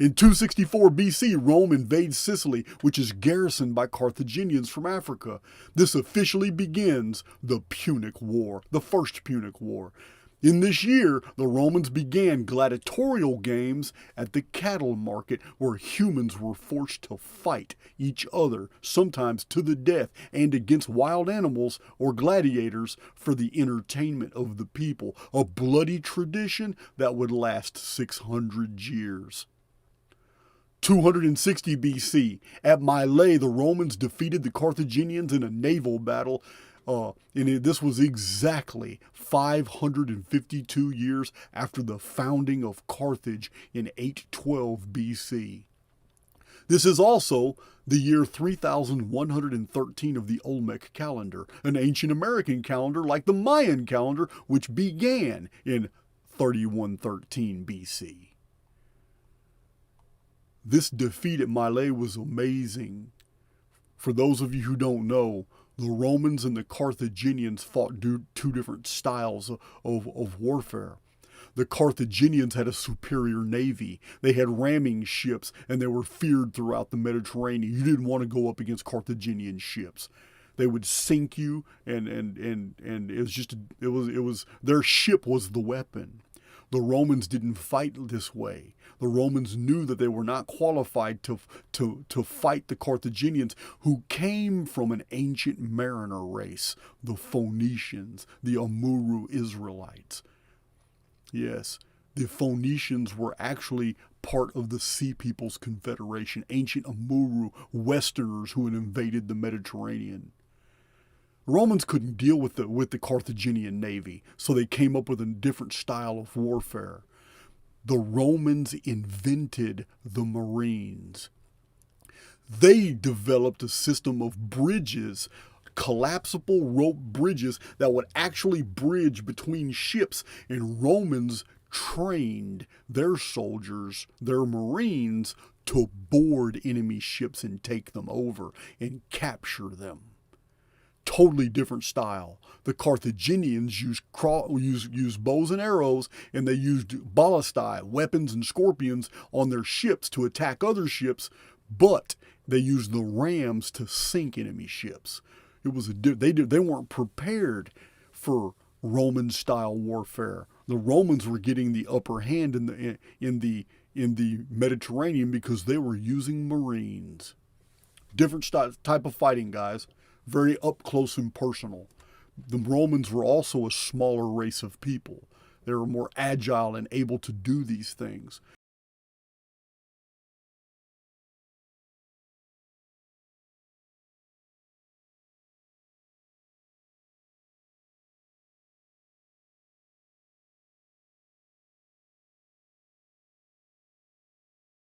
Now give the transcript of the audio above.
In 264 BC, Rome invades Sicily, which is garrisoned by Carthaginians from Africa. This officially begins the Punic War, the First Punic War. In this year, the Romans began gladiatorial games at the cattle market where humans were forced to fight each other, sometimes to the death, and against wild animals or gladiators for the entertainment of the people, a bloody tradition that would last 600 years. 260 BC, at Mylae, the Romans defeated the Carthaginians in a naval battle. This was exactly 552 years after the founding of Carthage in 812 BC. This is also the year 3113 of the Olmec calendar, an ancient American calendar like the Mayan calendar, which began in 3113 BC. This defeat at Mylae was amazing. For those of you who don't know, the Romans and the Carthaginians fought two different styles of warfare. The Carthaginians had a superior navy. They had ramming ships, and they were feared throughout the Mediterranean. You didn't want to go up against Carthaginian ships. They would sink you, and it was their ship was the weapon. The Romans didn't fight this way. The Romans knew that they were not qualified to fight the Carthaginians, who came from an ancient mariner race, the Phoenicians, the Amuru Israelites. Yes, the Phoenicians were actually part of the Sea Peoples Confederation, ancient Amuru Westerners who had invaded the Mediterranean. Romans couldn't deal with the Carthaginian navy, so they came up with a different style of warfare. The Romans invented the Marines. They developed a system of bridges, collapsible rope bridges that would actually bridge between ships, and Romans trained their soldiers, their Marines, to board enemy ships and take them over and capture them. Totally different style. The Carthaginians used bows and arrows, and they used ballistae, weapons and scorpions, on their ships to attack other ships, but they used the rams to sink enemy ships. They weren't prepared for Roman style warfare. The Romans were getting the upper hand in the Mediterranean because they were using Marines. Different type of fighting, guys. Very up close and personal. The Romans were also a smaller race of people. They were more agile and able to do these things.